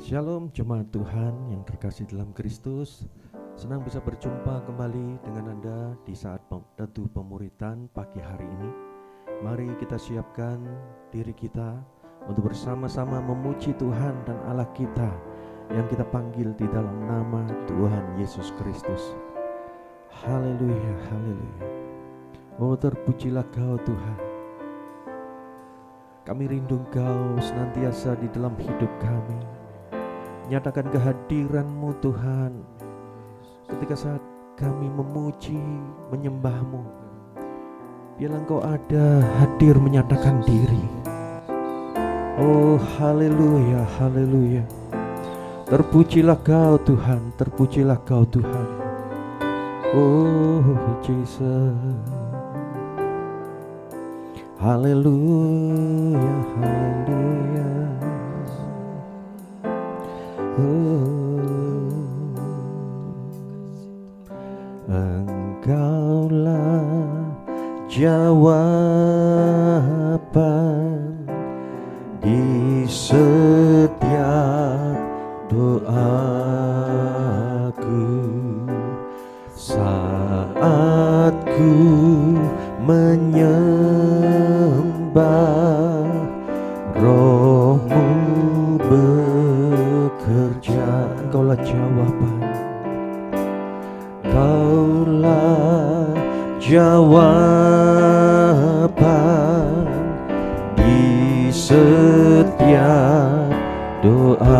Shalom jemaat Tuhan yang terkasih dalam Kristus. Senang bisa berjumpa kembali dengan Anda di saat teduh pemuritan pagi hari ini. Mari kita siapkan diri kita untuk bersama-sama memuji Tuhan dan Allah kita yang kita panggil di dalam nama Tuhan Yesus Kristus. Haleluya, haleluya. Oh, terpujilah Kau Tuhan. Kami rindu Kau senantiasa di dalam hidup kami. Nyatakan kehadiran-Mu Tuhan ketika saat kami memuji, menyembah-Mu. Biarlah Engkau ada, hadir menyatakan diri. Oh haleluya, haleluya. Terpujilah Kau Tuhan, terpujilah Kau Tuhan. Oh Jesus. Haleluya, haleluya. Engkaulah jawaban di setiap doaku saat ku menyembah Roh-Mu bekerja. Engkaulah jawaban, Kaulah jawaban di setiap doaku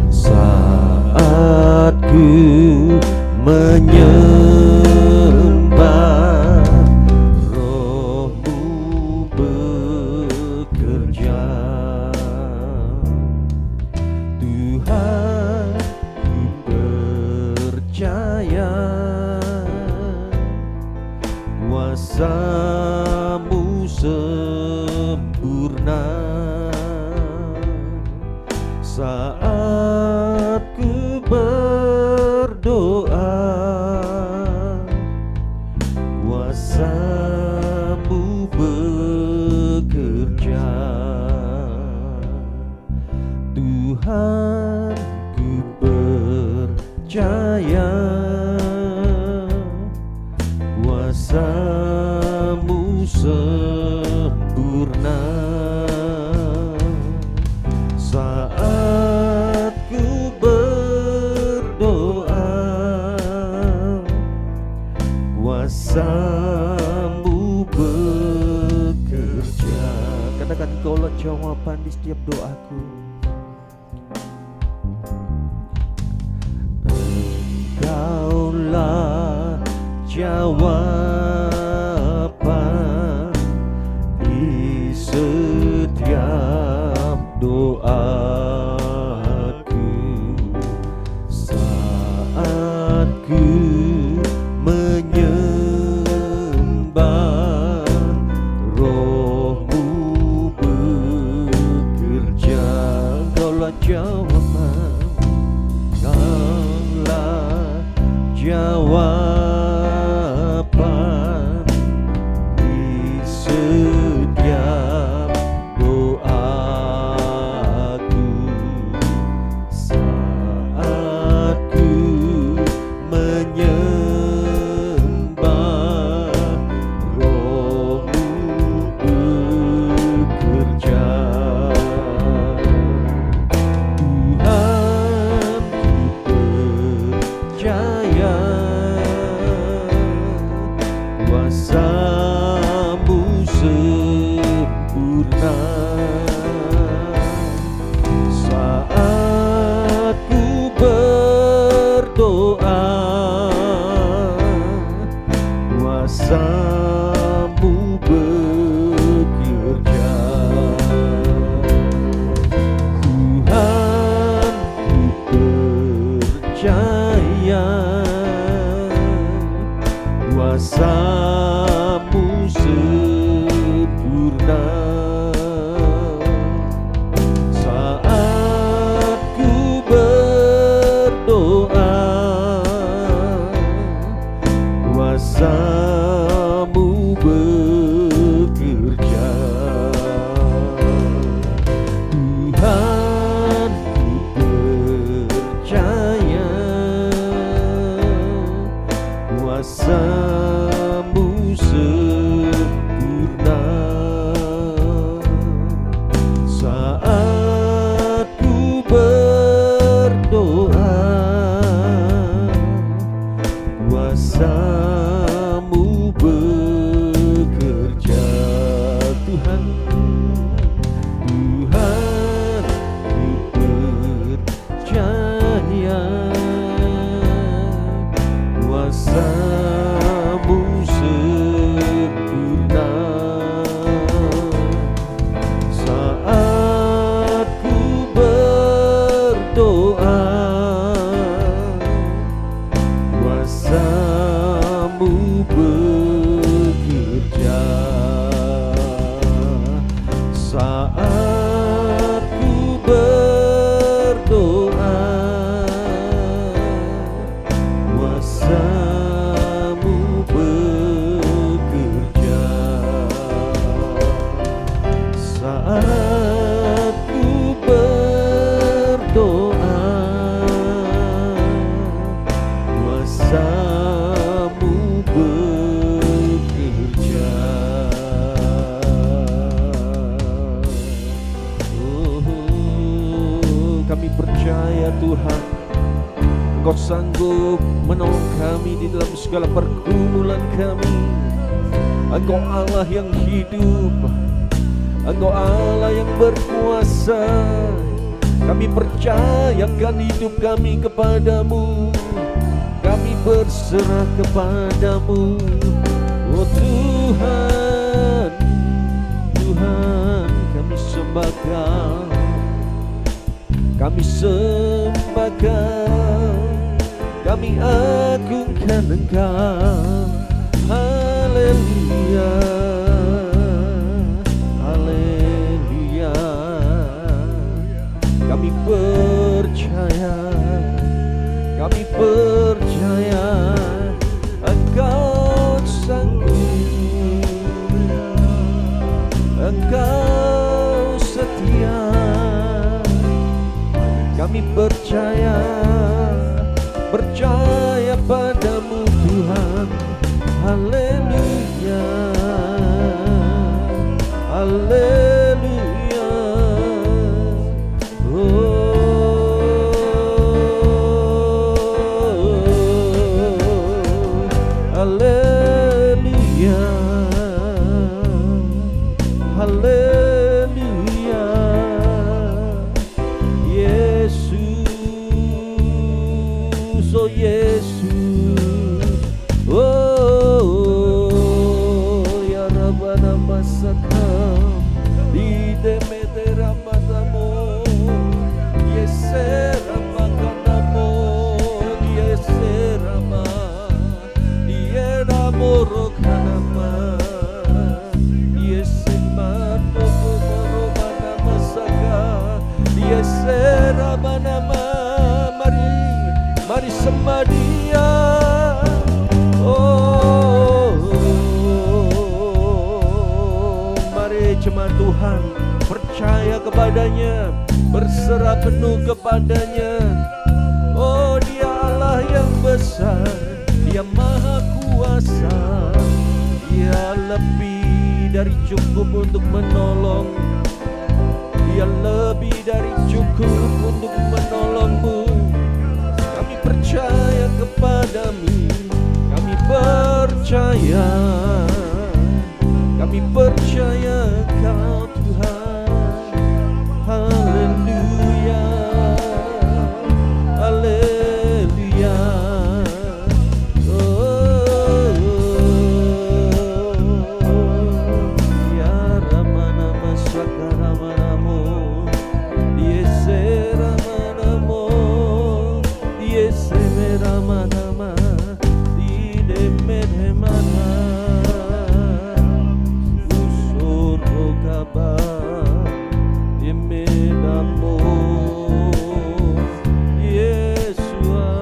saat ku menyembah Roh-Mu bekerja. Tuhan, ku percaya kuasa-Mu sempurna saat ku berdoa. Kuasa-Mu bekerja. Tuhan, ku percaya kuasa-Mu sempurna saat ku berdoa. Kuasa-Mu bekerja. Katakan, Engkaulah jawaban di setiap doaku. Engkaulah jawaban di setiap doaku saat ku menyembah Roh-Mu bekerja. Engkaulah jawaban, Engkaulah jawaban di setiap doaku saat ku menyembah Roh-Mu bekerja. Tuhan, Kami percaya Tuhan, Engkau sanggup menolong kami di dalam segala pergumulan kami. Engkau Allah yang hidup, Engkau Allah yang berkuasa. Kami percayakan hidup kami kepadamu, kami berserah kepadamu. Oh Tuhan, Tuhan, kami sembah Kau, kami sembah Kau, kami agungkan Engkau. Haleluya, haleluya. Kami percaya, kami percaya Engkau sanggup, Engkau setia. Kami percaya, percaya padamu Tuhan. Haleluya, haleluya. Haleluya, haleluya. Yesus, oh Yesus, oh ya Rabbana masakam di demetera matamu, yesera makanamo, yesera ma, yera morokanama, yesema toko moro mana masaka, yesera manama. Mari sembah Dia. Oh, mari jemaat Tuhan percaya kepadanya, berserah penuh kepadanya. Oh, Dia Allah yang besar, Dia maha kuasa, Dia lebih dari cukup untuk menolong, Dia lebih dari cukup untuk menolongmu. Kami percaya kepadamu, kami percaya, kami percaya Kau Tuhan. Haleluya, haleluya. Oh, ya Ramana Masaka Ramanamo, Yese Ramanamo, Yese Ramanama, Didemedemana, Usoro Kaba, Yemedamo, Yesua.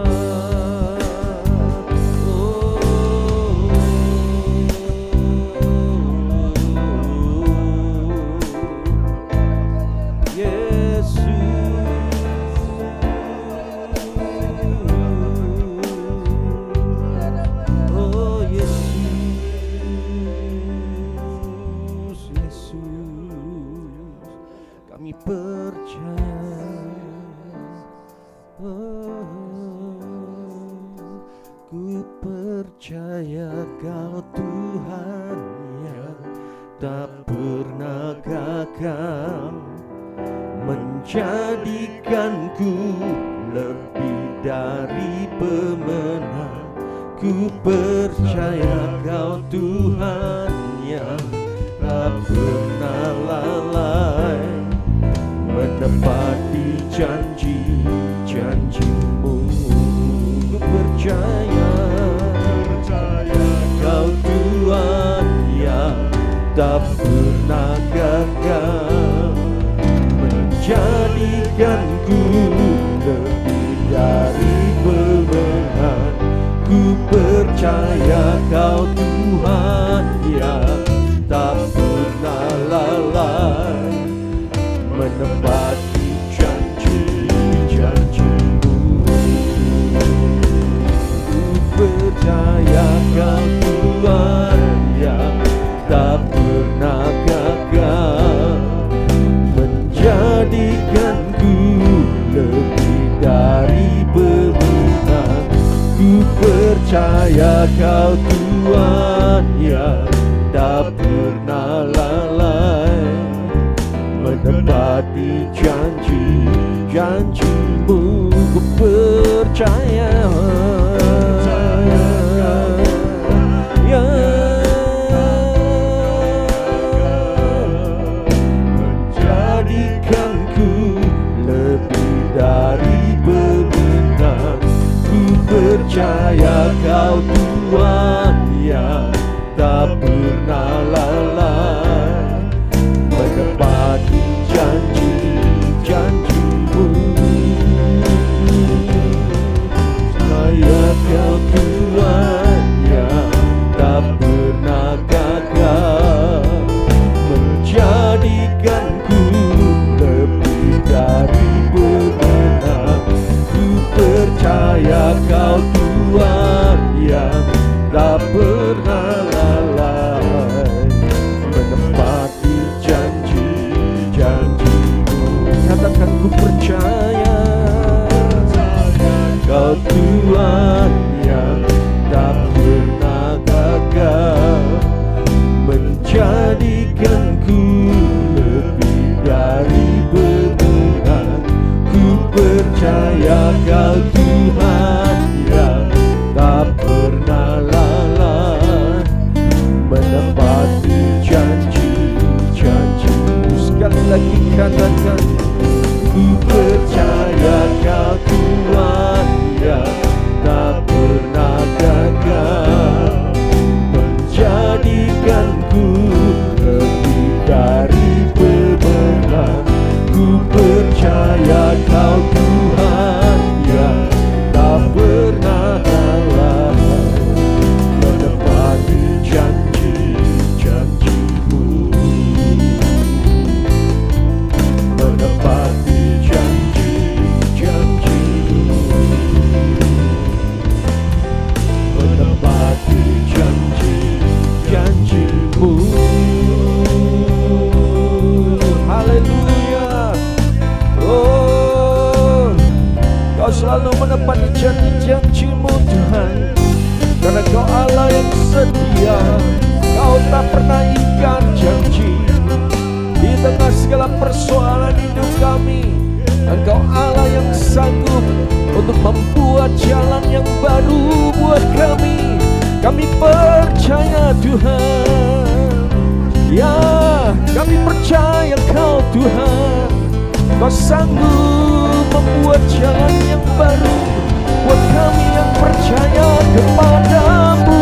Kami percaya, ku percaya Kau Tuhan yang tak pernah gagal, menjadikanku lebih dari pemenang. Ku percaya Kau Tuhan yang tak pernah lalai, menepati janji-janjimu. Ku percaya Kau Tuhan yang tak pernah gagal, menjadikanku lebih dari pemenang. Ku percaya Kau Tuhan yang tak pernah lalai, menepati janji-janjimu. Ku percaya Kau Tuhan yang tak pernah gagal, menjadikanku lebih dari pemenang. Ku percaya Kau Tuhan yang tak pernah lalai menepati janji-janji-Mu. Ku percaya menjadikanku lebih dari pemenang. Ku percaya Kau Tuhan yang tak pernah lalai menepati janji-janji-Mu. Saya Kau Tuhan yang tak pernah gagal menjadikanku lebih dari pemenang. Ku percaya Kau Tuhan yang tak pernah lalai menepati janji-janji-Mu. Katakan ku percaya Kau Tuhan yang tak pernah gagal menjadikanku lebih dari pemenang. Ku percaya Kau Tuhan yang tak pernah lalai menepati janji-janji-Mu. Sekali lagi katakan, ku percaya Kau Tuhan yang tak pernah gagal menjadikanku lebih dari pemenang. Ku percaya Kau Tuhan yang tak pernah lalai menepati janji-janji-Mu. Menepati janji-janji-Mu. Menepati janji-janji-Mu. Haleluya. Oh, Kau selalu menepati janji-janji-Mu Tuhan, karena Kau Allah yang setia. Kau tak pernah ingkar janji. Di tengah segala persoalan hidup kami, Engkau Allah yang sanggup untuk membuat jalan yang baru buat kami. Kami percaya Tuhan. Ya, kami percaya Kau Tuhan. Kau sanggup membuat jalan yang baru buat kami yang percaya kepada-Mu.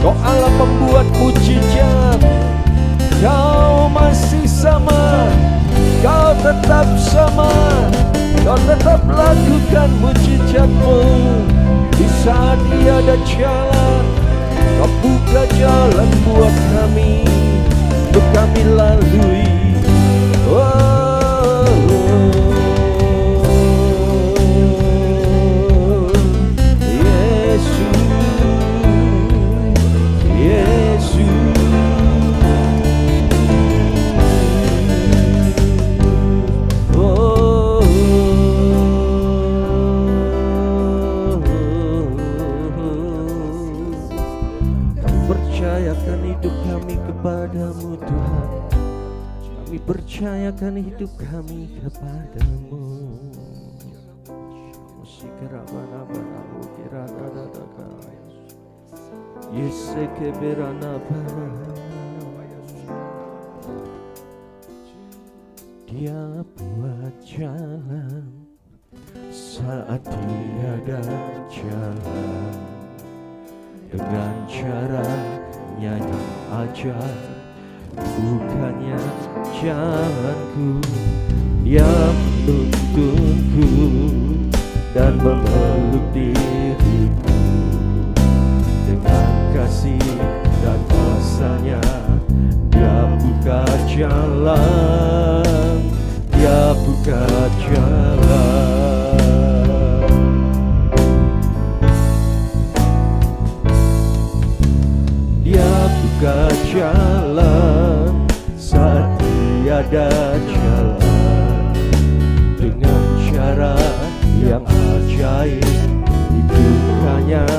Kau Allah pembuat mujizat. Kau masih sama, Kau tetap sama. Kau tetap lakukan mujizat-Mu di saat tiada jalan. Kau buka jalan buat kami, untuk kami lalui. Kepadamu Tuhan, kami percayakan hidup kami kepadamu. Dia buat jalan saat tiada jalan, dengan caranya yang ajar, bukannya jalanku. Dia menuntunku dan memeluk diriku dengan kasih dan kuasa-Nya. Dia buka jalan buka jalan. Dia buka jalan saat tiada jalan. Dengan cara yang ajaib dibukanya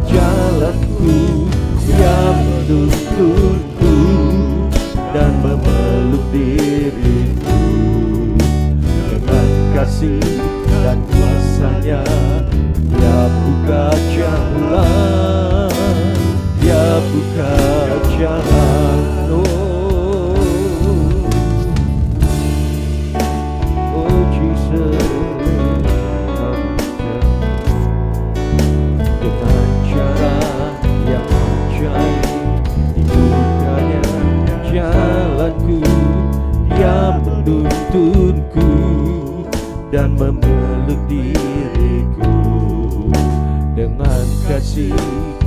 jalanku. Dia menuntunku dan memeluk diriku. Dengan kasih dan kuasanya Dia buka jalan. Dia buka jalan. Oh Jesus. Dengan cara yang ajaib dibukanya jalanku. Dia menuntunku dan memeluk diriku. Dengan kasih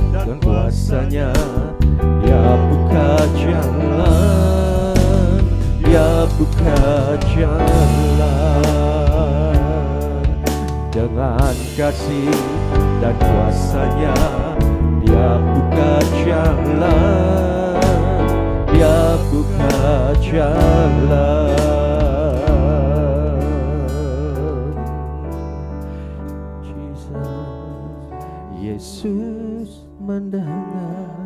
dan kuasanya Dia buka jalan. Dia buka jalan. Dengan kasih dan kuasanya Dia buka jalan. Dia buka jalan. Yesus mendengar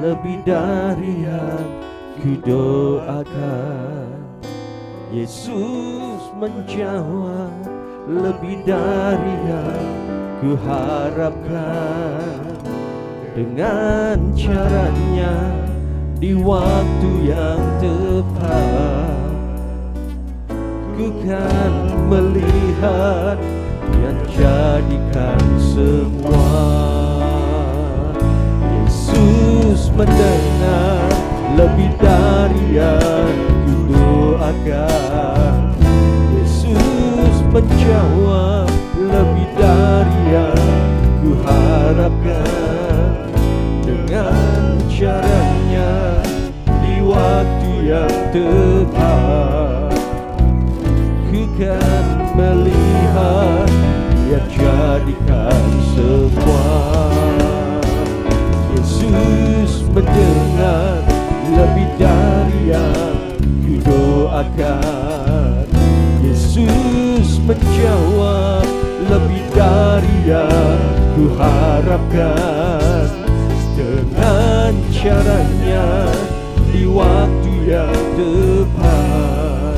lebih dari yang kudoakan. Yesus menjawab lebih dari yang kuharapkan. Dengan caranya di waktu yang tepat, ku kan melihat yang jadikan semua. Yesus mendengar lebih dari yang kudoakan. Yesus menjawab lebih dari yang kuharapkan. Dengan caranya di waktu yang tepat, ku kan melihat Dia jadikan semua. Yesus mendengar lebih dari yang kudoakan. Yesus menjawab lebih dari yang kuharapkan. Dengan caranya di waktu yang tepat,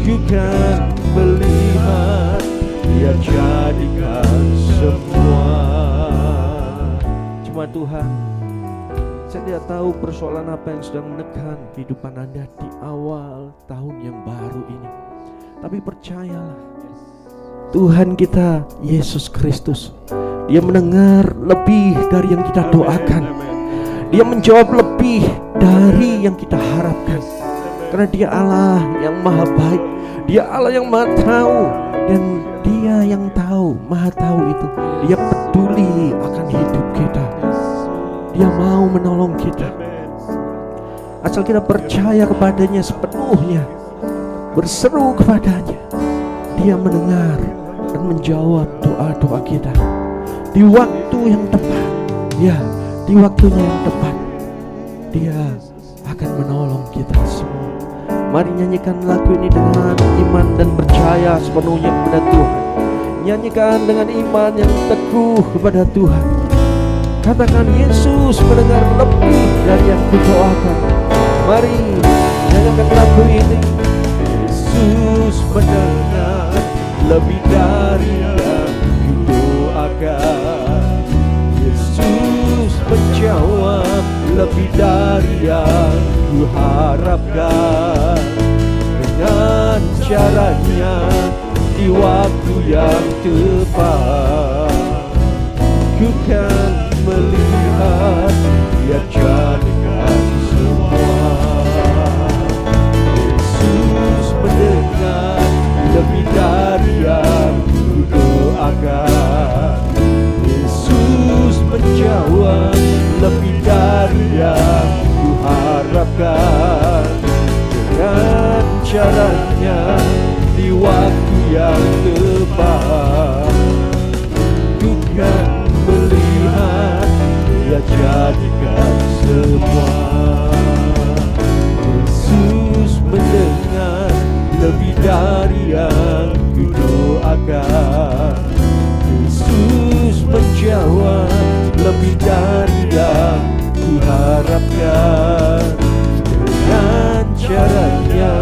ku kan melihat Dia jadikan semua. Cuma Tuhan, saya tidak tahu persoalan apa yang sedang menekan kehidupan Anda di awal tahun yang baru ini. Tapi percayalah, Tuhan kita Yesus Kristus, Dia mendengar lebih dari yang kita doakan. Dia menjawab lebih dari yang kita harapkan. Karena Dia Allah yang maha baik, Dia Allah yang maha tahu. Dan Dia yang tahu, maha tahu itu, Dia peduli akan hidup kita. Dia mau menolong kita. Asal kita percaya kepadanya sepenuhnya, berseru kepadanya, Dia mendengar dan menjawab doa-doa kita di waktu yang tepat. Ya, di waktunya yang tepat Dia akan menolong kita semua. Mari nyanyikan lagu ini dengan iman dan percaya sepenuhnya kepada Tuhan. Nyanyikan dengan iman yang teguh kepada Tuhan. Katakan, Yesus mendengar lebih dari yang kudoakan. Mari nyanyikan lagu ini. Yesus mendengar lebih dari yang kudoakan. Yesus menjawab lebih dari yang kuharapkan. Dengan caranya di waktu yang tepat, ku kan melihat Dia jadikan semua. Yesus mendengar lebih dari yang kudoakan. Yesus menjawab lebih dari yang kuharapkan. Dengan caranya yang tepat. Ku kan melihat Dia jadikan semua. Yesus mendengar lebih dari yang ku doakan. Yesus menjawab lebih dari yang ku harapkan. Dengan caranya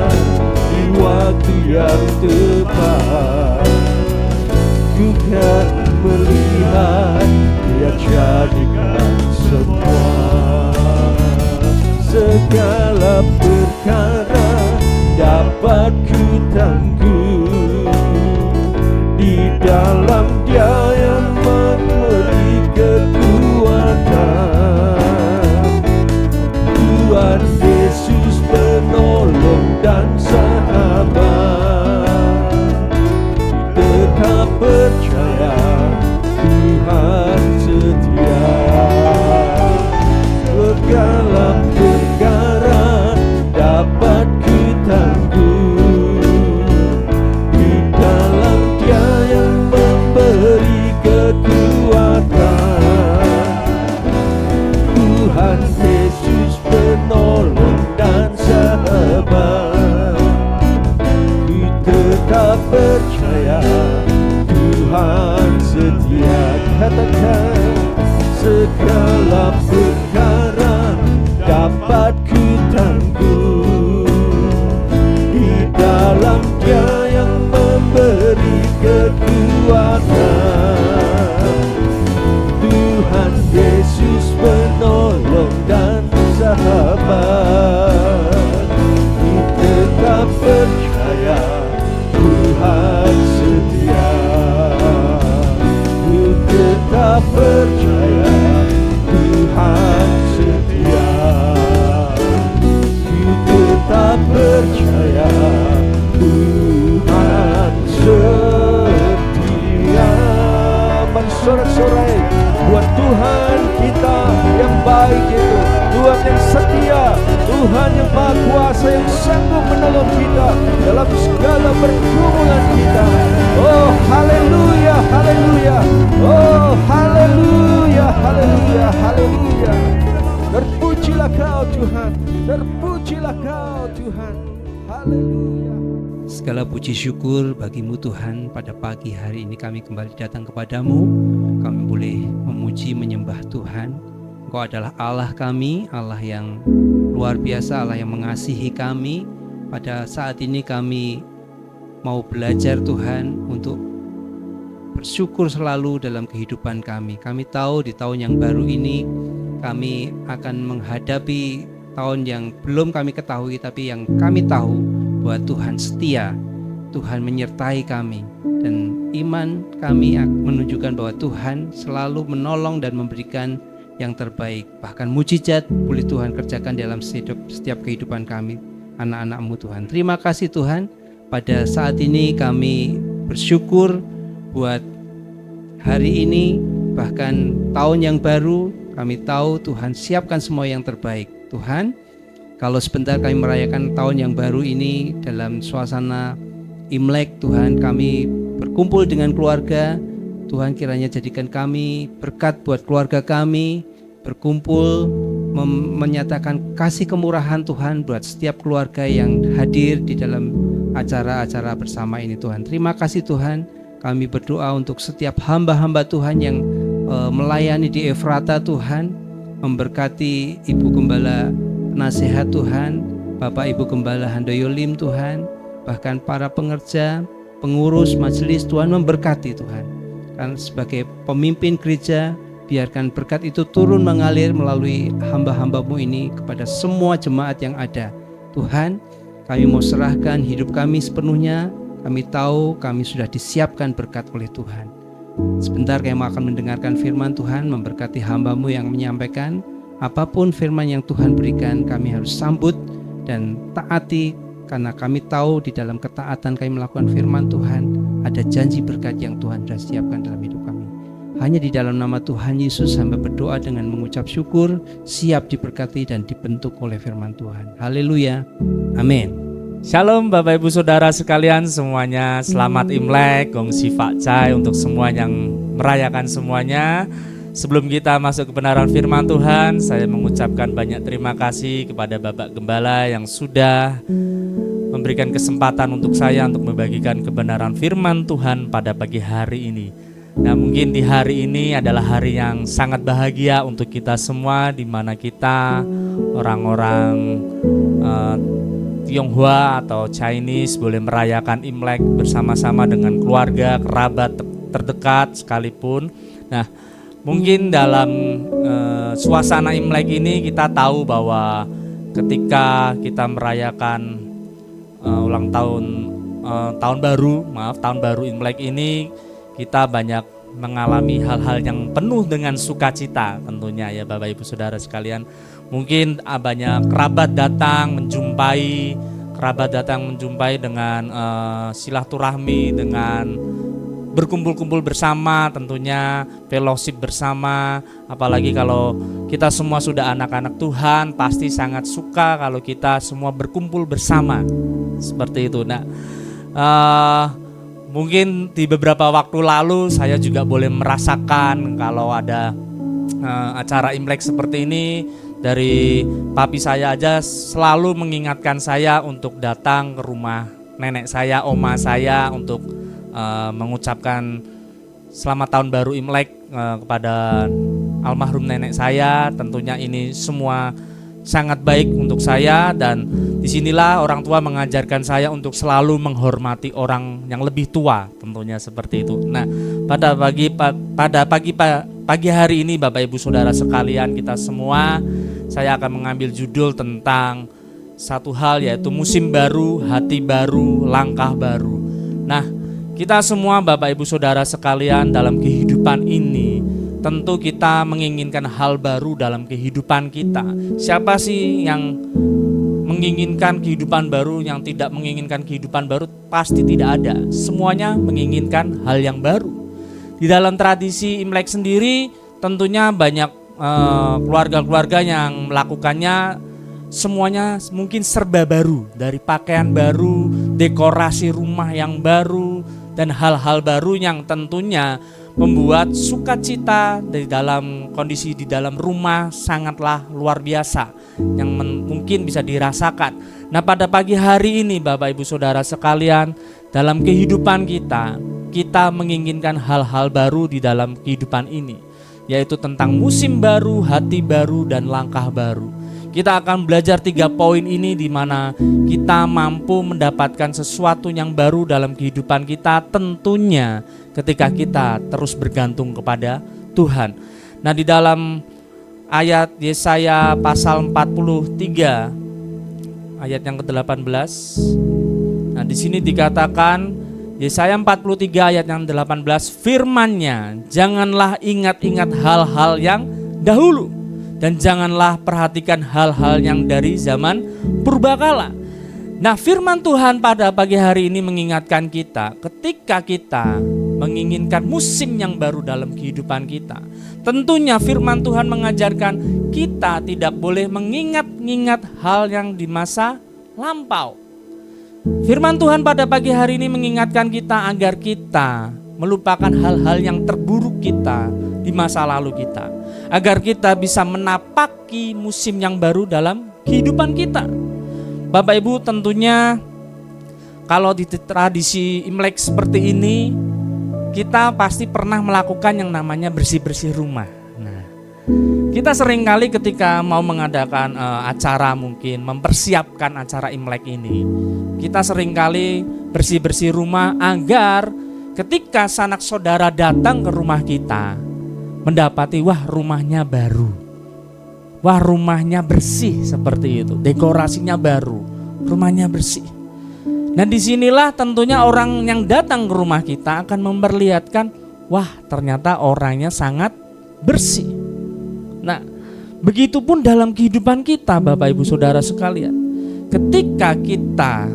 di waktu yang tepat, ku kan melihat Dia jadikan semua. Segala perkara dapat ku tanggung di dalam Dia yang memberi kekuatan. Tuhan Yesus penolong dan sahabat. Tetap percaya Tuhan setia. Segala perkara dapat ku tanggung di dalam Dia yang memberi kekuatan. Tuhan Yesus penolong dan sahabat. Ku tetap percaya Tuhan setia. Katakan, segala perkara dapat ku tanggung di dalam Dia yang memberi kekuatan. Tuhan Yesus penolong dan sahabat. Ku tetap percaya Tuhan setia. Ku tetap percaya Tuhan setia. Ku tetap percaya Tuhan setia. Mari sorak-sorai buat Tuhan kita yang baik itu, Tuhan yang setia, Tuhan yang Maha Kuasa yang sanggup menolong kita dalam segala pergumulan kita. Oh haleluya, haleluya. Oh haleluya, haleluya, haleluya. Terpujilah Kau Tuhan, terpujilah Kau Tuhan. Haleluya. Segala puji syukur bagimu Tuhan. Pada pagi hari ini kami kembali datang kepadamu. Kami boleh memuji menyembah Tuhan. Engkau adalah Allah kami, Allah yang luar biasa, Allah yang mengasihi kami. Pada saat ini kami mau belajar Tuhan untuk bersyukur selalu dalam kehidupan kami. Kami tahu di tahun yang baru ini kami akan menghadapi tahun yang belum kami ketahui, tapi yang kami tahu bahwa Tuhan setia, Tuhan menyertai kami, dan iman kami menunjukkan bahwa Tuhan selalu menolong dan memberikan yang terbaik. Bahkan mujizat boleh Tuhan kerjakan dalam setiap kehidupan kami, anak-anak-Mu Tuhan. Terima kasih Tuhan. Pada saat ini kami bersyukur buat hari ini, bahkan tahun yang baru. Kami tahu Tuhan siapkan semua yang terbaik. Tuhan, kalau sebentar kami merayakan tahun yang baru ini dalam suasana Imlek, Tuhan, kami berkumpul dengan keluarga. Tuhan, kiranya jadikan kami berkat buat keluarga kami, berkumpul menyatakan kasih kemurahan Tuhan buat setiap keluarga yang hadir di dalam acara-acara bersama ini Tuhan. Terima kasih Tuhan. Kami berdoa untuk setiap hamba-hamba Tuhan yang melayani di Efrata Tuhan, memberkati Ibu Gembala Penasehat Tuhan, Bapak Ibu Gembala Handoyo Lim Tuhan, bahkan para pengerja, pengurus majelis Tuhan, memberkati Tuhan. Kan sebagai pemimpin gereja, biarkan berkat itu turun mengalir melalui hamba-hamba-Mu ini kepada semua jemaat yang ada. Tuhan, kami mau serahkan hidup kami sepenuhnya. Kami tahu kami sudah disiapkan berkat oleh Tuhan. Sebentar kami akan mendengarkan firman Tuhan, memberkati hamba-Mu yang menyampaikan. Apapun firman yang Tuhan berikan, kami harus sambut dan taati, karena kami tahu di dalam ketaatan kami melakukan firman Tuhan, ada janji berkat yang Tuhan sudah siapkan dalam hidup kami. Hanya di dalam nama Tuhan Yesus hamba berdoa dengan mengucap syukur, siap diberkati dan dibentuk oleh firman Tuhan. Haleluya, amin. Shalom Bapak Ibu Saudara sekalian semuanya, selamat Imlek, Gong Sifa Cai untuk semua yang merayakan semuanya. Sebelum kita masuk kebenaran firman Tuhan, saya mengucapkan banyak terima kasih kepada Bapak Gembala yang sudah memberikan kesempatan untuk saya untuk membagikan kebenaran firman Tuhan pada pagi hari ini. Nah, mungkin di hari ini adalah hari yang sangat bahagia untuk kita semua, di mana kita orang-orang Tionghoa atau Chinese boleh merayakan Imlek bersama-sama dengan keluarga, kerabat terdekat sekalipun. Nah, mungkin dalam suasana Imlek ini kita tahu bahwa ketika kita merayakan ulang tahun tahun baru Imlek ini, kita banyak mengalami hal-hal yang penuh dengan sukacita tentunya ya Bapak Ibu Saudara sekalian. Mungkin banyak kerabat datang menjumpai dengan silaturahmi, dengan berkumpul-kumpul bersama, tentunya fellowship bersama. Apalagi kalau kita semua sudah anak-anak Tuhan, pasti sangat suka kalau kita semua berkumpul bersama seperti itu. Nah, mungkin di beberapa waktu lalu saya juga boleh merasakan kalau ada acara Imlek seperti ini. Dari papi saya aja selalu mengingatkan saya untuk datang ke rumah nenek saya, oma saya, untuk mengucapkan selamat tahun baru Imlek kepada almarhum nenek saya. Tentunya ini semua sangat baik untuk saya, dan disinilah orang tua mengajarkan saya untuk selalu menghormati orang yang lebih tua, tentunya seperti itu. Nah, pada pagi hari ini Bapak Ibu Saudara sekalian, kita semua, saya akan mengambil judul tentang satu hal, yaitu musim baru, hati baru, langkah baru. Nah, kita semua Bapak Ibu Saudara sekalian dalam kehidupan ini, tentu kita menginginkan hal baru dalam kehidupan kita. Siapa sih yang menginginkan kehidupan baru? Yang tidak menginginkan kehidupan baru pasti tidak ada. Semuanya menginginkan hal yang baru. Di dalam tradisi Imlek sendiri tentunya banyak keluarga-keluarga yang melakukannya semuanya mungkin serba baru, dari pakaian baru, dekorasi rumah yang baru, dan hal-hal baru yang tentunya membuat sukacita di dalam kondisi di dalam rumah sangatlah luar biasa, yang mungkin bisa dirasakan. Nah, pada pagi hari ini Bapak Ibu Saudara sekalian, dalam kehidupan kita menginginkan hal-hal baru di dalam kehidupan ini, yaitu tentang musim baru, hati baru, dan langkah baru. Kita akan belajar 3 poin ini, di mana kita mampu mendapatkan sesuatu yang baru dalam kehidupan kita, tentunya ketika kita terus bergantung kepada Tuhan. Nah, di dalam ayat Yesaya pasal 43 ayat yang ke-18. Nah, di sini dikatakan Yesaya 43 ayat yang 18, firman-Nya, janganlah ingat-ingat hal-hal yang dahulu, dan janganlah perhatikan hal-hal yang dari zaman purbakala. Nah, firman Tuhan pada pagi hari ini mengingatkan kita, ketika kita menginginkan musim yang baru dalam kehidupan kita, tentunya firman Tuhan mengajarkan kita tidak boleh mengingat-ingat hal yang di masa lampau. Firman Tuhan pada pagi hari ini mengingatkan kita agar kita melupakan hal-hal yang terburuk kita di masa lalu kita, agar kita bisa menapaki musim yang baru dalam kehidupan kita. Bapak Ibu, tentunya kalau di tradisi Imlek seperti ini, kita pasti pernah melakukan yang namanya bersih-bersih rumah. Nah, kita seringkali ketika mau mengadakan acara, mungkin mempersiapkan acara Imlek ini, kita seringkali bersih-bersih rumah agar ketika sanak saudara datang ke rumah kita, mendapati wah rumahnya baru, wah rumahnya bersih seperti itu, dekorasinya baru, rumahnya bersih. Dan disinilah tentunya orang yang datang ke rumah kita akan memperlihatkan, wah ternyata orangnya sangat bersih. Nah, begitupun dalam kehidupan kita Bapak Ibu Saudara sekalian. Ketika kita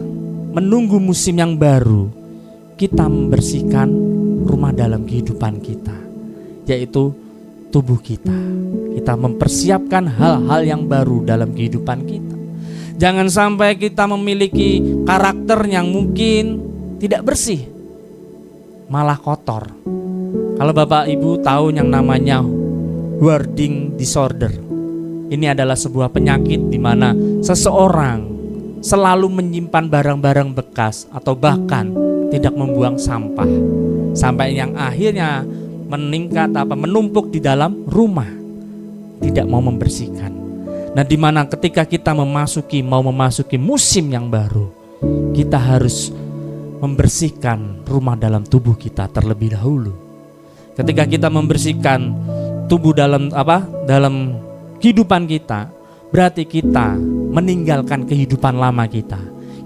menunggu musim yang baru, kita membersihkan rumah dalam kehidupan kita, yaitu tubuh kita. Kita mempersiapkan hal-hal yang baru dalam kehidupan kita. Jangan sampai kita memiliki karakter yang mungkin tidak bersih, malah kotor. Kalau Bapak Ibu tahu yang namanya hoarding disorder, ini adalah sebuah penyakit di mana seseorang selalu menyimpan barang-barang bekas atau bahkan tidak membuang sampah, sampai yang akhirnya menumpuk di dalam rumah, tidak mau membersihkan. Nah, di mana ketika kita mau memasuki musim yang baru, kita harus membersihkan rumah dalam tubuh kita terlebih dahulu. Ketika kita membersihkan tubuh dalam kehidupan kita, berarti kita meninggalkan kehidupan lama kita.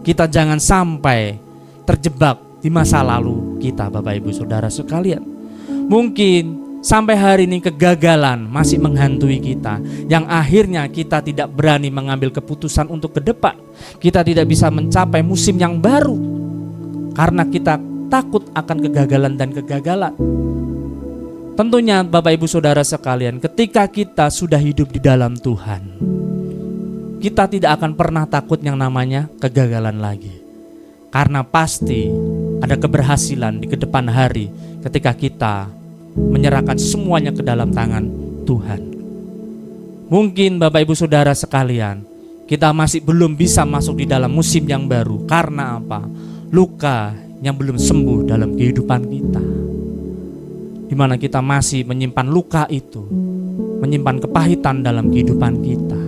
Kita jangan sampai terjebak di masa lalu kita, Bapak Ibu Saudara sekalian. Mungkin sampai hari ini kegagalan masih menghantui kita, yang akhirnya kita tidak berani mengambil keputusan untuk ke depan. Kita tidak bisa mencapai musim yang baru karena kita takut akan kegagalan dan kegagalan. Tentunya Bapak Ibu Saudara sekalian, ketika kita sudah hidup di dalam Tuhan, kita tidak akan pernah takut yang namanya kegagalan lagi. Karena pasti ada keberhasilan di kedepan hari ketika kita menyerahkan semuanya ke dalam tangan Tuhan. Mungkin Bapak Ibu Saudara sekalian, kita masih belum bisa masuk di dalam musim yang baru. Karena apa? Luka yang belum sembuh dalam kehidupan kita, di mana kita masih menyimpan luka itu, menyimpan kepahitan dalam kehidupan kita,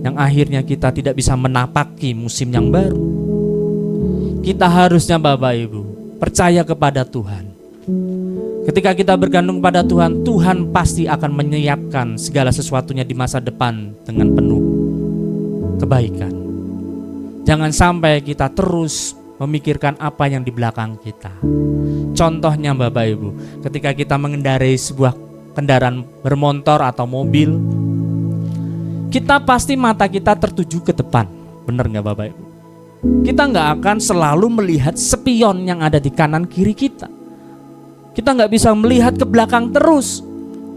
yang akhirnya kita tidak bisa menapaki musim yang baru. Kita harusnya Bapak Ibu percaya kepada Tuhan. Ketika kita bergantung pada Tuhan, Tuhan pasti akan menyiapkan segala sesuatunya di masa depan dengan penuh kebaikan. Jangan sampai kita terus memikirkan apa yang di belakang kita. Contohnya Bapak Ibu, ketika kita mengendarai sebuah kendaraan bermotor atau mobil, kita pasti mata kita tertuju ke depan. Benar gak Bapak Ibu? Kita gak akan selalu melihat spion yang ada di kanan kiri kita. Kita nggak bisa melihat ke belakang terus.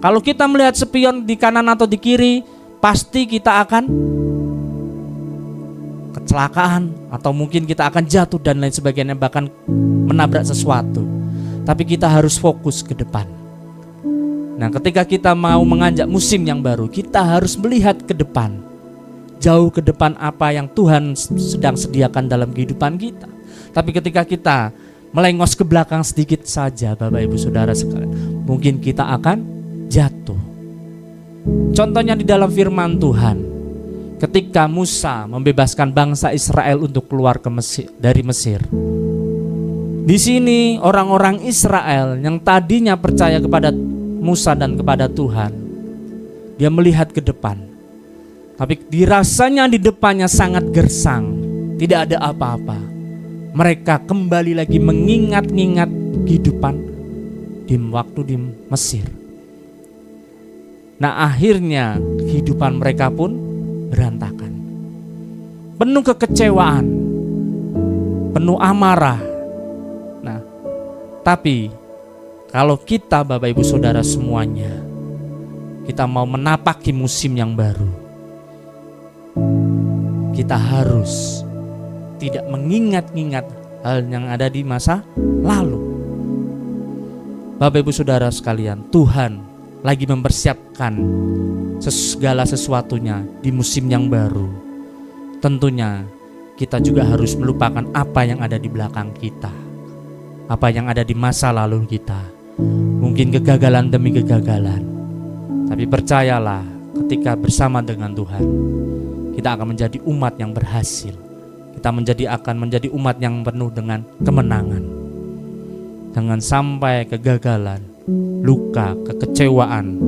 Kalau kita melihat spion di kanan atau di kiri, pasti kita akan kecelakaan atau mungkin kita akan jatuh dan lain sebagainya, bahkan menabrak sesuatu. Tapi kita harus fokus ke depan. Nah, ketika kita mau menganjak musim yang baru, kita harus melihat ke depan. Jauh ke depan apa yang Tuhan sedang sediakan dalam kehidupan kita. Tapi ketika kita melengos ke belakang sedikit saja, Bapak Ibu Saudara sekalian, mungkin kita akan jatuh. Contohnya di dalam firman Tuhan, ketika Musa membebaskan bangsa Israel untuk keluar dari Mesir. Di sini orang-orang Israel yang tadinya percaya kepada Musa dan kepada Tuhan, dia melihat ke depan. Tapi dirasanya di depannya sangat gersang, tidak ada apa-apa. Mereka kembali lagi mengingat-ingat kehidupan di waktu di Mesir. Nah, akhirnya kehidupan mereka pun berantakan. Penuh kekecewaan, penuh amarah. Nah, tapi kalau kita Bapak Ibu Saudara semuanya, kita mau menapaki musim yang baru, kita harus tidak mengingat-ingat hal yang ada di masa lalu. Bapak Ibu Saudara sekalian, Tuhan lagi mempersiapkan segala sesuatunya di musim yang baru. Tentunya kita juga harus melupakan apa yang ada di belakang kita, apa yang ada di masa lalu kita. Mungkin kegagalan demi kegagalan, tapi percayalah, ketika bersama dengan Tuhan, kita akan menjadi umat yang berhasil. Kita akan menjadi umat yang penuh dengan kemenangan. Jangan sampai kegagalan, luka, kekecewaan,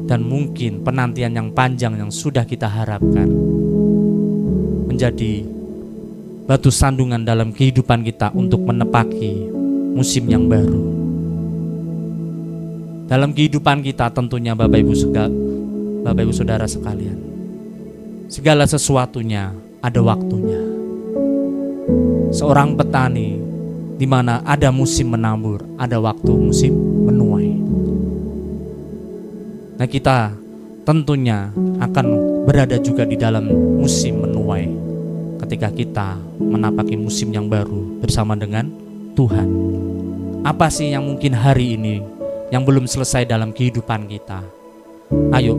dan mungkin penantian yang panjang yang sudah kita harapkan menjadi batu sandungan dalam kehidupan kita untuk menepaki musim yang baru. Dalam kehidupan kita tentunya Bapak Ibu Saudara sekalian, segala sesuatunya ada waktunya. Seorang petani, di mana ada musim menabur, ada waktu musim menuai. Nah, kita tentunya akan berada juga di dalam musim menuai. menuai ketika kita menapaki musim yang baru bersama dengan Tuhan. Apa sih yang mungkin hari ini yang belum selesai dalam kehidupan kita? Ayo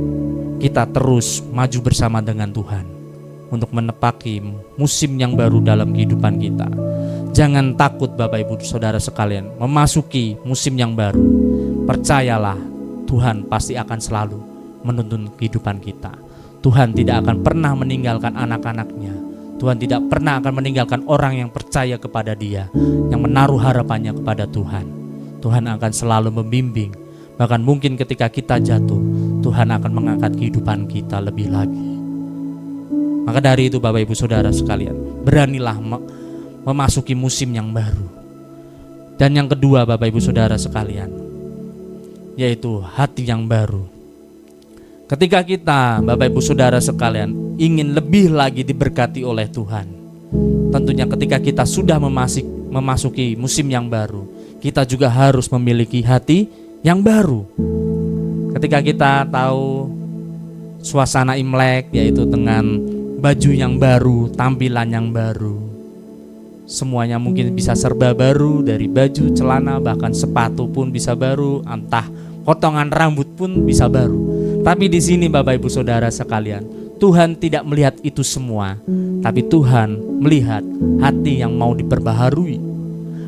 kita terus maju bersama dengan Tuhan untuk menepaki musim yang baru dalam kehidupan kita. Jangan takut Bapak Ibu Saudara sekalian memasuki musim yang baru. Percayalah, Tuhan pasti akan selalu menuntun kehidupan kita. Tuhan tidak akan pernah meninggalkan anak-anaknya. Tuhan tidak pernah akan meninggalkan orang yang percaya kepada Dia, yang menaruh harapannya kepada Tuhan. Tuhan akan selalu membimbing. Bahkan mungkin ketika kita jatuh, Tuhan akan mengangkat kehidupan kita lebih lagi. Maka dari itu Bapak Ibu Saudara sekalian, beranilah memasuki musim yang baru. Dan yang kedua Bapak Ibu Saudara sekalian, yaitu hati yang baru. Ketika kita Bapak Ibu Saudara sekalian ingin lebih lagi diberkati oleh Tuhan, tentunya ketika kita sudah memasuki musim yang baru, kita juga harus memiliki hati yang baru. Ketika kita tahu suasana Imlek, yaitu dengan baju yang baru, tampilan yang baru, semuanya mungkin bisa serba baru, dari baju, celana, bahkan sepatu pun bisa baru, entah potongan rambut pun bisa baru. Tapi di sini Bapak Ibu Saudara sekalian, Tuhan tidak melihat itu semua, tapi Tuhan melihat hati yang mau diperbaharui,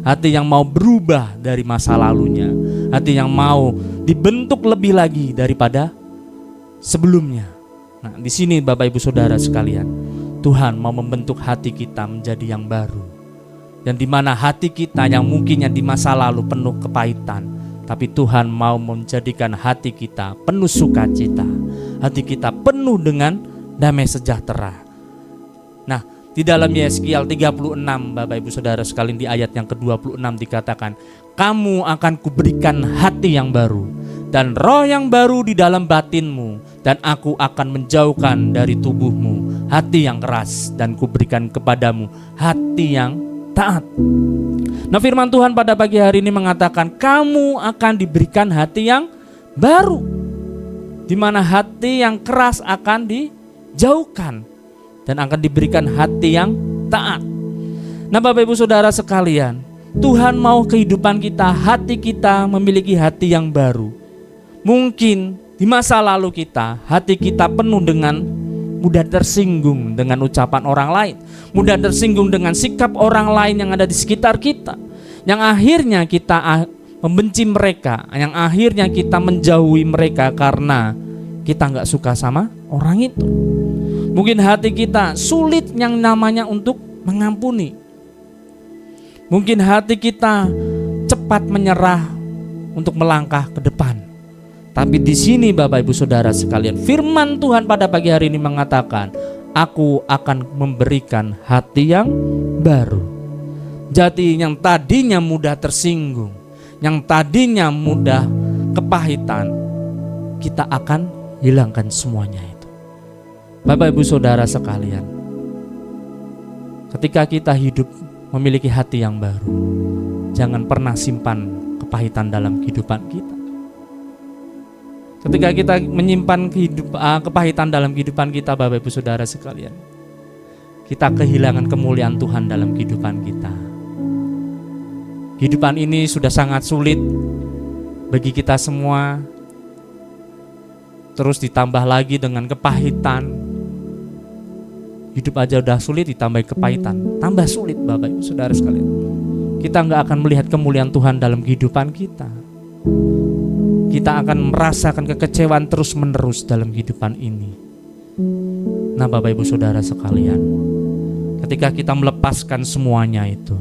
hati yang mau berubah dari masa lalunya, hati yang mau dibentuk lebih lagi daripada sebelumnya. Nah, di sini Bapak Ibu Saudara sekalian, Tuhan mau membentuk hati kita menjadi yang baru. Dan di mana hati kita yang mungkinnya di masa lalu penuh kepahitan, tapi Tuhan mau menjadikan hati kita penuh sukacita, hati kita penuh dengan damai sejahtera. Nah, di dalam Yeskiel 36 Bapak Ibu Saudara sekalian, di ayat yang ke-26 dikatakan, kamu akan kuberikan hati yang baru dan roh yang baru di dalam batinmu, dan aku akan menjauhkan dari tubuhmu hati yang keras, dan kuberikan kepadamu hati yang taat. Nah, firman Tuhan pada pagi hari ini mengatakan kamu akan diberikan hati yang baru, di mana hati yang keras akan dijauhkan dan akan diberikan hati yang taat. Nah, Bapak Ibu Saudara sekalian, Tuhan mau kehidupan kita, hati kita memiliki hati yang baru. Mungkin di masa lalu kita, hati kita penuh dengan mudah tersinggung dengan ucapan orang lain, mudah tersinggung dengan sikap orang lain yang ada di sekitar kita, yang akhirnya kita membenci mereka, yang akhirnya kita menjauhi mereka karena kita gak suka sama orang itu. Mungkin hati kita sulit yang namanya untuk mengampuni. Mungkin hati kita cepat menyerah untuk melangkah ke depan. Tapi di sini Bapak Ibu Saudara sekalian, firman Tuhan pada pagi hari ini mengatakan, aku akan memberikan hati yang baru. Jadi yang tadinya mudah tersinggung, yang tadinya mudah kepahitan, kita akan hilangkan semuanya itu. Bapak Ibu Saudara sekalian, ketika kita hidup memiliki hati yang baru, jangan pernah simpan kepahitan dalam kehidupan kita. Ketika kita menyimpan kepahitan dalam kehidupan kita, Bapak Ibu Saudara sekalian, kita kehilangan kemuliaan Tuhan dalam kehidupan kita. Kehidupan ini sudah sangat sulit bagi kita semua. Terus ditambah lagi dengan kepahitan. Hidup aja udah sulit, ditambah kepahitan, tambah sulit Bapak Ibu Saudara sekalian. Kita gak akan melihat kemuliaan Tuhan dalam kehidupan kita. Kita akan merasakan kekecewaan terus menerus dalam kehidupan ini. Nah Bapak Ibu Saudara sekalian, ketika kita melepaskan semuanya itu,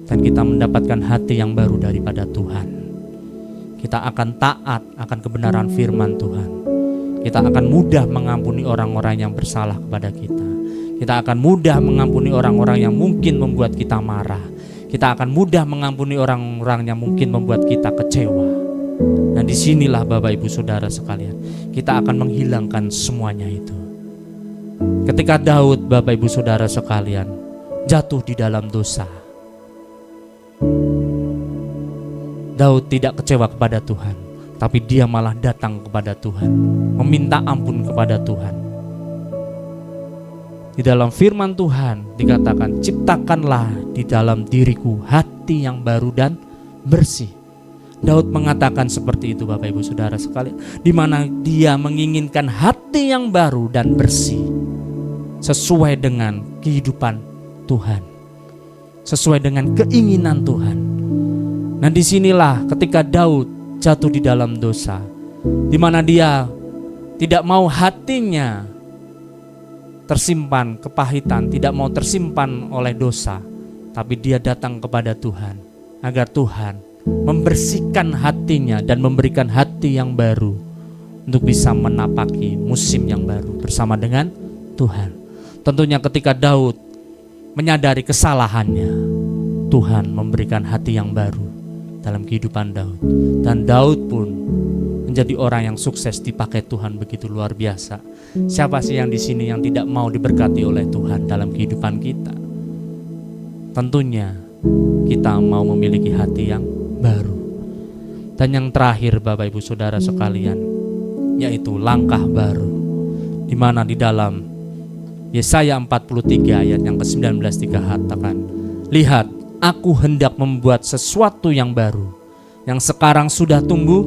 dan kita mendapatkan hati yang baru daripada Tuhan, kita akan taat akan kebenaran firman Tuhan. Kita akan mudah mengampuni orang-orang yang bersalah kepada kita. Kita akan mudah mengampuni orang-orang yang mungkin membuat kita marah. Kita akan mudah mengampuni orang-orang yang mungkin membuat kita kecewa. Nah disinilah Bapak Ibu Saudara sekalian, kita akan menghilangkan semuanya itu. Ketika Daud Bapak Ibu Saudara sekalian jatuh di dalam dosa, Daud tidak kecewa kepada Tuhan, tapi dia malah datang kepada Tuhan, meminta ampun kepada Tuhan. Di dalam firman Tuhan dikatakan, ciptakanlah di dalam diriku hati yang baru dan bersih. Daud mengatakan seperti itu Bapak Ibu Saudara sekalian, di mana dia menginginkan hati yang baru dan bersih sesuai dengan kehidupan Tuhan, sesuai dengan keinginan Tuhan. Nah, disinilah ketika Daud jatuh di dalam dosa, di mana dia tidak mau hatinya tersimpan kepahitan, tidak mau tersimpan oleh dosa, tapi dia datang kepada Tuhan agar Tuhan membersihkan hatinya dan memberikan hati yang baru untuk bisa menapaki musim yang baru bersama dengan Tuhan. Tentunya ketika Daud menyadari kesalahannya, Tuhan memberikan hati yang baru dalam kehidupan Daud. Dan Daud pun menjadi orang yang sukses dipakai Tuhan begitu luar biasa. Siapa sih yang di sini yang tidak mau diberkati oleh Tuhan dalam kehidupan kita? Tentunya kita mau memiliki hati yang baru. Dan yang terakhir Bapak Ibu Saudara sekalian, yaitu langkah baru, di mana di dalam Yesaya 43 ayat yang ke-19 dikatakan, lihat, aku hendak membuat sesuatu yang baru, yang sekarang sudah tumbuh,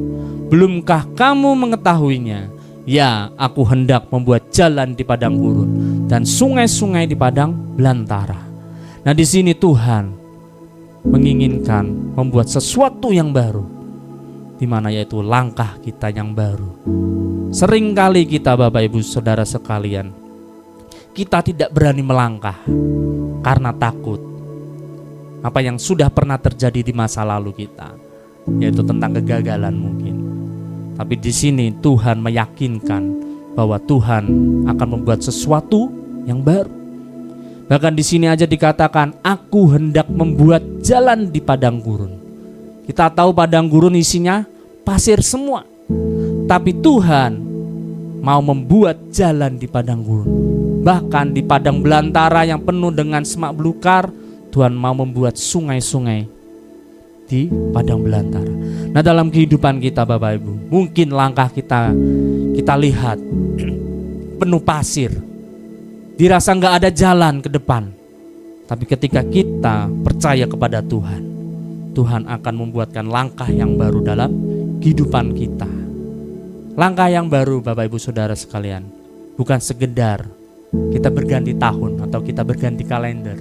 belumkah kamu mengetahuinya? Ya, aku hendak membuat jalan di padang gurun dan sungai-sungai di padang belantara. Nah, di sini Tuhan menginginkan membuat sesuatu yang baru, di mana yaitu langkah kita yang baru. Seringkali kita Bapak Ibu Saudara sekalian, kita tidak berani melangkah karena takut apa yang sudah pernah terjadi di masa lalu kita, yaitu tentang kegagalan mungkin. Tapi di sini Tuhan meyakinkan bahwa Tuhan akan membuat sesuatu yang baru. Bahkan di sini aja dikatakan, aku hendak membuat jalan di padang gurun. Kita tahu padang gurun isinya pasir semua, tapi Tuhan mau membuat jalan di padang gurun. Bahkan di padang belantara yang penuh dengan semak belukar, Tuhan mau membuat sungai-sungai di padang belantara. Nah, dalam kehidupan kita Bapak Ibu, mungkin langkah kita lihat penuh pasir, dirasa gak ada jalan ke depan. Tapi ketika kita percaya kepada Tuhan, Tuhan akan membuatkan langkah yang baru dalam kehidupan kita. Langkah yang baru Bapak Ibu Saudara sekalian, bukan sekedar kita berganti tahun atau kita berganti kalender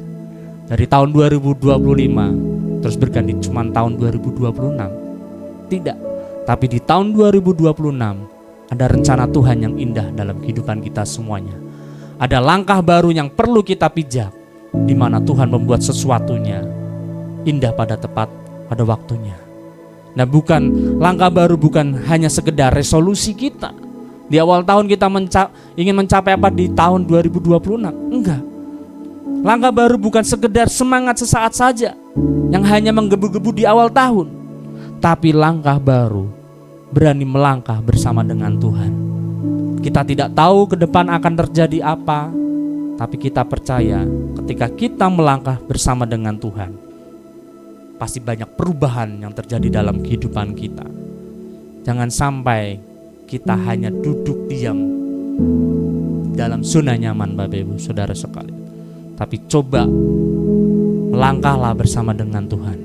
dari tahun 2025 terus berganti cuma tahun 2026. Tidak, tapi di tahun 2026 ada rencana Tuhan yang indah dalam kehidupan kita semuanya. Ada langkah baru yang perlu kita pijak, di mana Tuhan membuat sesuatunya indah pada tepat pada waktunya. Nah, langkah baru bukan hanya sekedar resolusi kita. Di awal tahun kita ingin mencapai apa di tahun 2026? Enggak. Langkah baru bukan sekedar semangat sesaat saja yang hanya menggebu-gebu di awal tahun. Tapi langkah baru berani melangkah bersama dengan Tuhan. Kita tidak tahu ke depan akan terjadi apa, tapi kita percaya ketika kita melangkah bersama dengan Tuhan, pasti banyak perubahan yang terjadi dalam kehidupan kita. Jangan sampai kita hanya duduk diam dalam zona nyaman Bapak Ibu Saudara sekalian. Tapi coba melangkahlah bersama dengan Tuhan,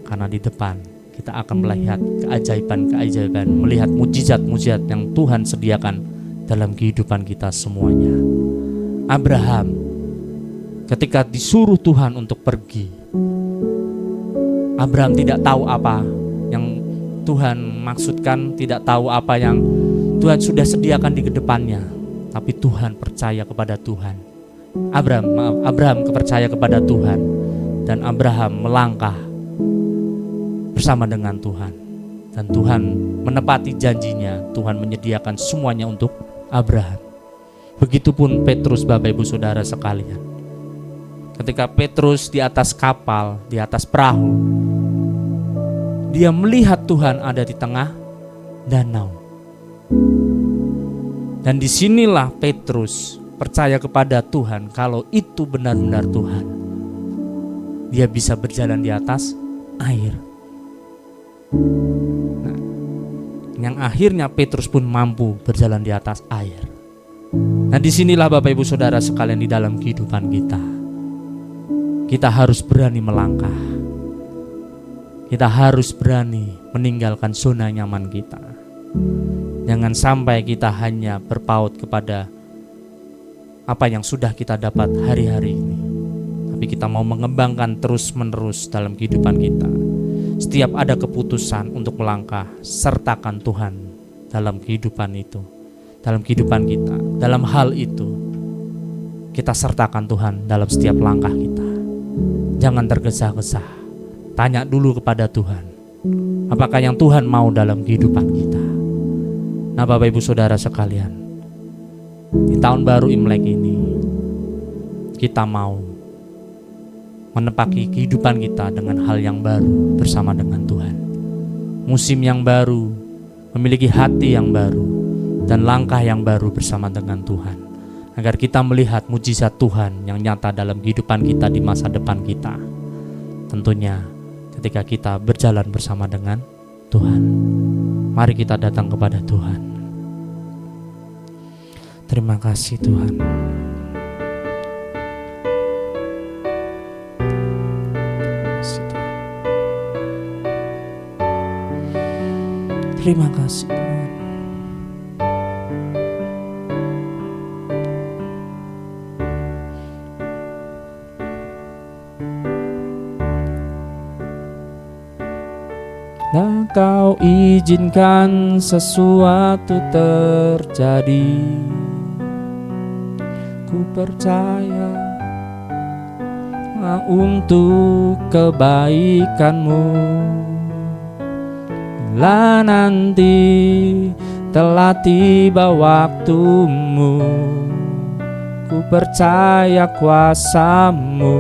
karena di depan kita akan melihat keajaiban-keajaiban, melihat mujizat-mujizat yang Tuhan sediakan dalam kehidupan kita semuanya. Abraham ketika disuruh Tuhan untuk pergi, Abraham tidak tahu apa yang Tuhan maksudkan, tidak tahu apa yang Tuhan sudah sediakan di depannya. Tapi Tuhan percaya kepada Tuhan. Abraham percaya kepada Tuhan, dan Abraham melangkah bersama dengan Tuhan. Dan Tuhan menepati janjinya, Tuhan menyediakan semuanya untuk Abraham. Begitupun Petrus Bapak Ibu Saudara sekalian. Ketika Petrus di atas kapal, di atas perahu, dia melihat Tuhan ada di tengah danau. Dan disinilah Petrus percaya kepada Tuhan kalau itu benar-benar Tuhan. Dia bisa berjalan di atas air. Nah, yang akhirnya Petrus pun mampu berjalan di atas air. Nah, disinilah Bapak Ibu Saudara sekalian di dalam kehidupan kita harus berani melangkah. Kita harus berani meninggalkan zona nyaman kita. Jangan sampai kita hanya berpaut kepada apa yang sudah kita dapat hari-hari ini, tapi kita mau mengembangkan terus-menerus dalam kehidupan kita. Setiap ada keputusan untuk melangkah, sertakan Tuhan dalam kehidupan itu, dalam kehidupan kita. Dalam hal itu, kita sertakan Tuhan dalam setiap langkah kita. Jangan tergesa-gesa. Tanya dulu kepada Tuhan, apakah yang Tuhan mau dalam kehidupan kita. Nah, Bapak Ibu Saudara sekalian, di tahun baru Imlek ini, kita mau menepaki kehidupan kita dengan hal yang baru bersama dengan Tuhan. Musim yang baru, memiliki hati yang baru, dan langkah yang baru bersama dengan Tuhan. Agar kita melihat mujizat Tuhan yang nyata dalam kehidupan kita di masa depan kita. Tentunya ketika kita berjalan bersama dengan Tuhan. Mari kita datang kepada Tuhan. Terima kasih Tuhan. Terima kasih Tuhan. Dan Kau izinkan sesuatu terjadi. Ku percaya untuk kebaikan-Mu. Bila nanti telah tiba waktu-Mu, ku percaya kuasa-Mu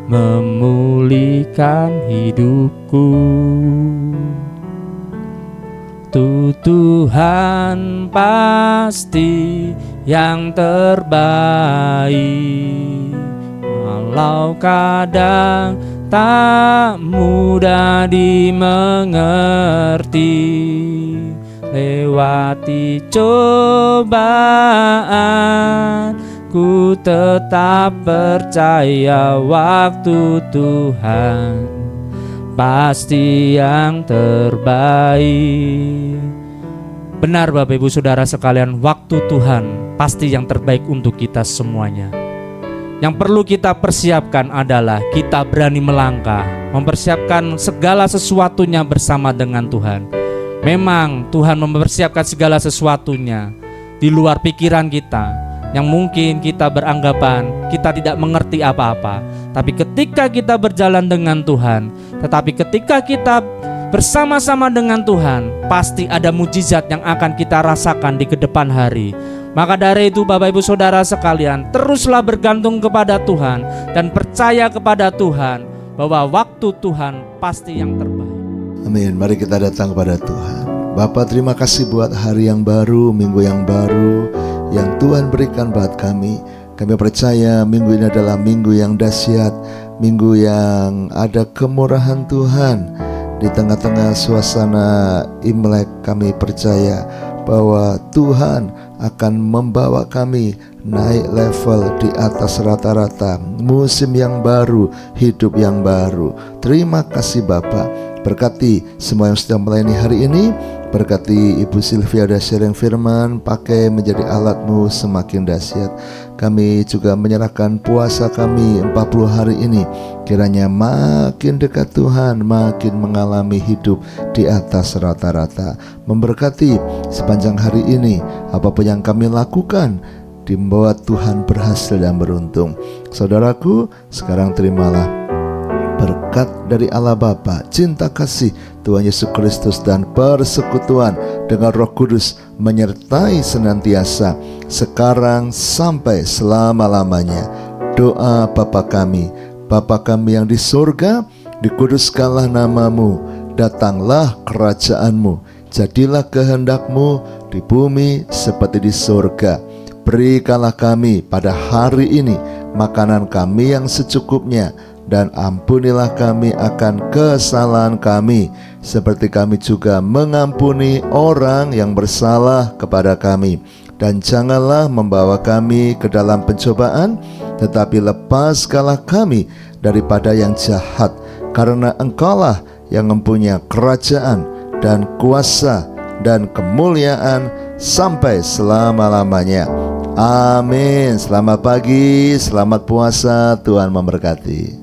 memulihkan hidupku. Tuhan pasti yang terbaik, walau kadang tak mudah dimengerti. Lewati cobaan, ku tetap percaya waktu Tuhan pasti yang terbaik. Benar Bapak Ibu Saudara sekalian, waktu Tuhan pasti yang terbaik untuk kita semuanya. Yang perlu kita persiapkan adalah kita berani melangkah, mempersiapkan segala sesuatunya bersama dengan Tuhan. Memang Tuhan mempersiapkan segala sesuatunya di luar pikiran kita, yang mungkin kita beranggapan kita tidak mengerti apa-apa. Tapi ketika kita berjalan dengan Tuhan, tetapi ketika kita bersama-sama dengan Tuhan, pasti ada mujizat yang akan kita rasakan di kedepan hari. Maka dari itu Bapak Ibu Saudara sekalian, teruslah bergantung kepada Tuhan dan percaya kepada Tuhan bahwa waktu Tuhan pasti yang terbaik. Amin. Mari kita datang kepada Tuhan. Bapa, terima kasih buat hari yang baru, minggu yang baru yang Tuhan berikan buat kami. Kami percaya minggu ini adalah minggu yang dahsyat, minggu yang ada kemurahan Tuhan. Di tengah-tengah suasana Imlek, kami percaya bahwa Tuhan akan membawa kami naik level di atas rata-rata. Musim yang baru, hidup yang baru. Terima kasih Bapa. Berkati semua yang sedang melayani hari ini. Berkati Ibu Sylvia dan sharing firman, pakai menjadi alat-Mu semakin dahsyat. Kami juga menyerahkan puasa kami 40 hari ini. Kiranya makin dekat Tuhan, makin mengalami hidup di atas rata-rata. Memberkati sepanjang hari ini, apapun yang kami lakukan, membuat Tuhan berhasil dan beruntung. Saudaraku, sekarang terimalah berkat dari Allah Bapa, cinta kasih Tuhan Yesus Kristus dan persekutuan dengan Roh Kudus menyertai senantiasa sekarang sampai selama-lamanya. Doa Bapa kami yang di surga, dikuduskanlah nama-Mu, datanglah kerajaan-Mu, jadilah kehendak-Mu di bumi seperti di surga. Berikanlah kami pada hari ini makanan kami yang secukupnya, dan ampunilah kami akan kesalahan kami, seperti kami juga mengampuni orang yang bersalah kepada kami. dan janganlah membawa kami ke dalam pencobaan, tetapi lepaskanlah kami daripada yang jahat, karena Engkaulah yang mempunyai kerajaan dan kuasa dan kemuliaan sampai selama-lamanya. Amin. Selamat pagi, selamat puasa, Tuhan memberkati.